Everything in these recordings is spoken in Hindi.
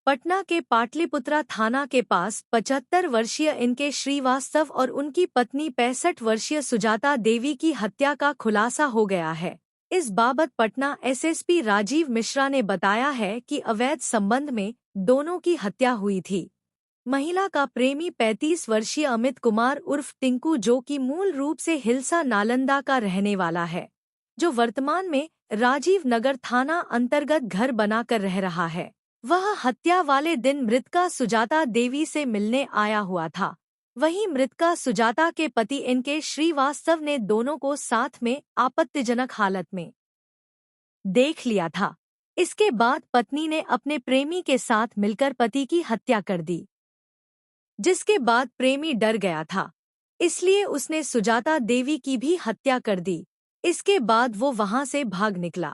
पटना के पाटलिपुत्रा थाना के पास 75 वर्षीय इनके श्रीवास्तव और उनकी पत्नी 65 वर्षीय सुजाता देवी की हत्या का खुलासा हो गया है। इस बाबत पटना एसएसपी राजीव मिश्रा ने बताया है कि अवैध संबंध में दोनों की हत्या हुई थी। महिला का प्रेमी 35 वर्षीय अमित कुमार उर्फ टिंकू, जो कि मूल रूप से हिलसा नालंदा का रहने वाला है, जो वर्तमान में राजीव नगर थाना अंतर्गत घर बनाकर रह रहा है, वह हत्या वाले दिन मृतका सुजाता देवी से मिलने आया हुआ था। वहीं मृतका सुजाता के पति इनके श्रीवास्तव ने दोनों को साथ में आपत्तिजनक हालत में देख लिया था। इसके बाद पत्नी ने अपने प्रेमी के साथ मिलकर पति की हत्या कर दी, जिसके बाद प्रेमी डर गया था, इसलिए उसने सुजाता देवी की भी हत्या कर दी। इसके बाद वो वहां से भाग निकला।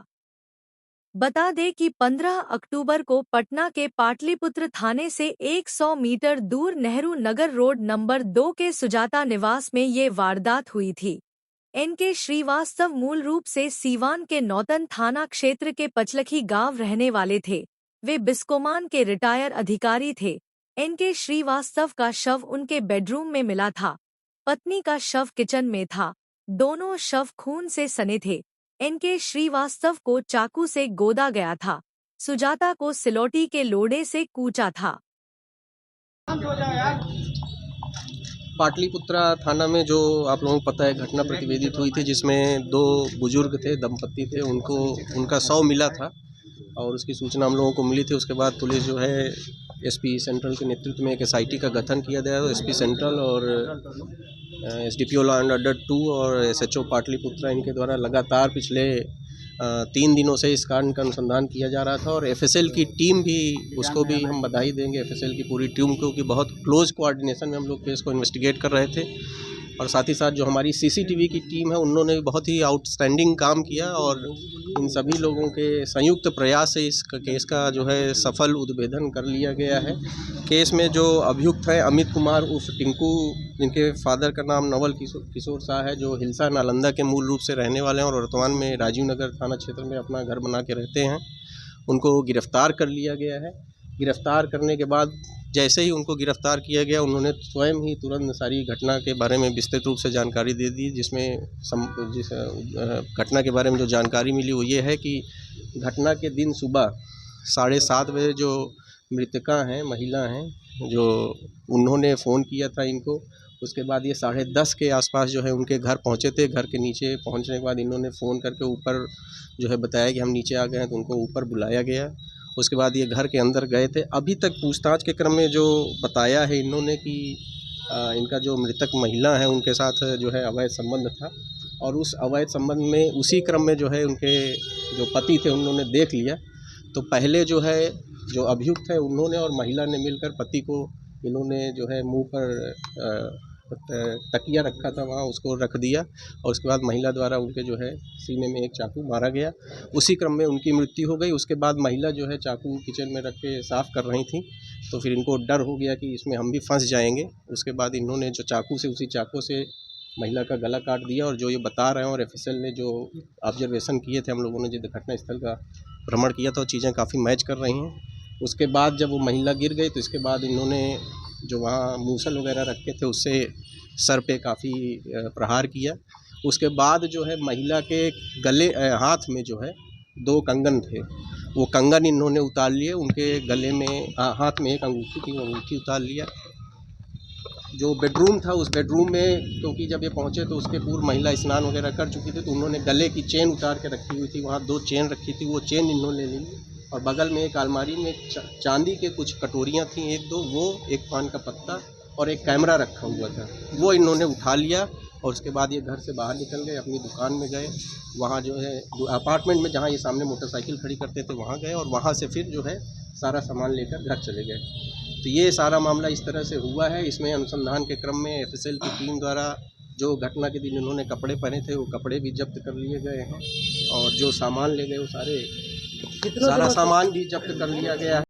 बता दें कि 15 अक्टूबर को पटना के पाटलिपुत्र थाने से 100 मीटर दूर नेहरू नगर रोड नंबर 2 के सुजाता निवास में ये वारदात हुई थी। इनके श्रीवास्तव मूल रूप से सीवान के नौतन थाना क्षेत्र के पचलखी गांव रहने वाले थे। वे बिस्कोमान के रिटायर अधिकारी थे। इनके श्रीवास्तव का शव उनके बेडरूम में मिला था। पत्नी का शव किचन में था। दोनों शव खून से सने थे। इनके श्रीवास्तव को चाकू से गोदा गया था। सुजाता को सिलौटी के लोड़े से कूचा था। पाटलिपुत्रा थाना में जो आप लोगों को पता है घटना प्रतिवेदित हुई थी, जिसमें दो बुजुर्ग थे, दंपति थे, उनका शव मिला था और उसकी सूचना हम लोगों को मिली थी। उसके बाद पुलिस जो है एसपी सेंट्रल के नेतृत्व में एक एसआईटी का गठन किया गया है। एसपी सेंट्रल और एसडीपीओ लॉ एंड ऑर्डर 2 और एसएचओ पाटलिपुत्रा, इनके द्वारा लगातार पिछले 3 दिनों से इस कारण का अनुसंधान किया जा रहा था। और एफएसएल की टीम भी, उसको भी हम बधाई देंगे, एफएसएल की पूरी टीम को, कि बहुत क्लोज कोऑर्डिनेशन में हम लोग केस को इन्वेस्टिगेट कर रहे थे। और साथ ही साथ जो हमारी सीसीटीवी की टीम है, उन्होंने भी बहुत ही आउटस्टैंडिंग काम किया और इन सभी लोगों के संयुक्त प्रयास से इस केस का जो है सफल उद्भेदन कर लिया गया है। केस में जो अभियुक्त है अमित कुमार उर्फ टिंकू, जिनके फादर का नाम नवल किशोर शाह है, जो हिलसा नालंदा के मूल रूप से रहने वाले हैं और वर्तमान में राजीव नगर थाना क्षेत्र में अपना घर बना के रहते हैं, उनको गिरफ्तार कर लिया गया है। गिरफ्तार करने के बाद जैसे ही उनको गिरफ्तार किया गया, उन्होंने स्वयं ही तुरंत सारी घटना के बारे में विस्तृत रूप से जानकारी दे दी। जिस घटना के बारे में जो जानकारी मिली वो ये है कि घटना के दिन सुबह 7:30 बजे जो मृतका हैं, महिला हैं, जो उन्होंने फ़ोन किया था इनको। उसके बाद ये 10:30 के आसपास जो है उनके घर पहुँचे थे। घर के नीचे पहुँचने के बाद इन्होंने फ़ोन करके ऊपर जो है बताया कि हम नीचे आ गए हैं, तो उनको ऊपर बुलाया गया। उसके बाद ये घर के अंदर गए थे। अभी तक पूछताछ के क्रम में जो बताया है इन्होंने कि इनका जो मृतक महिला है उनके साथ जो है अवैध संबंध था और उस अवैध संबंध में उसी क्रम में जो है उनके जो पति थे उन्होंने देख लिया। तो पहले जो है जो अभियुक्त है उन्होंने और महिला ने मिलकर पति को, इन्होंने जो है मुंह पर तकिया रखा था, वहाँ उसको रख दिया और उसके बाद महिला द्वारा उनके जो है सीने में एक चाकू मारा गया। उसी क्रम में उनकी मृत्यु हो गई। उसके बाद महिला जो है चाकू किचन में रख के साफ़ कर रही थी, तो फिर इनको डर हो गया कि इसमें हम भी फंस जाएंगे। उसके बाद इन्होंने जो चाकू से, उसी चाकू से महिला का गला काट दिया। और जो ये बता रहे हैं और एफएसएल ने जो ऑब्जर्वेशन किए थे, हम लोगों ने जो घटना स्थल का भ्रमण किया था, वो चीज़ें काफ़ी मैच कर रही हैं। उसके बाद जब वो महिला गिर गई तो इसके बाद इन्होंने जो वहाँ मूसल वगैरह रखे थे उससे सर पे काफ़ी प्रहार किया। उसके बाद जो है महिला के गले, हाथ में जो है 2 कंगन थे, वो कंगन इन्होंने उतार लिए। उनके गले में, हाथ में एक अंगूठी थी, वो अंगूठी उतार लिया। जो बेडरूम था, उस बेडरूम में क्योंकि जब ये पहुँचे तो उसके पूर्व महिला स्नान वगैरह कर चुकी थी, तो उन्होंने गले की चेन उतार के रखी हुई थी। वहाँ 2 चेन रखी थी, वो चेन इन्होंने ली। और बगल में एक अलमारी में चांदी के कुछ कटोरियाँ थीं, 1-2, वो एक पान का पत्ता और एक कैमरा रखा हुआ था, वो इन्होंने उठा लिया। और उसके बाद ये घर से बाहर निकल गए, अपनी दुकान में गए। वहाँ जो है अपार्टमेंट में, जहाँ ये सामने मोटरसाइकिल खड़ी करते थे, वहाँ गए और वहाँ से फिर जो है सारा सामान लेकर घर चले गए। तो ये सारा मामला इस तरह से हुआ है। इसमें अनुसंधान के क्रम में एफएसएल की टीम द्वारा जो घटना के दिन इन्होंने कपड़े पहने थे, वो कपड़े भी जब्त कर लिए गए हैं और जो सामान ले गए वो सारा सामान भी जब्त कर लिया गया है।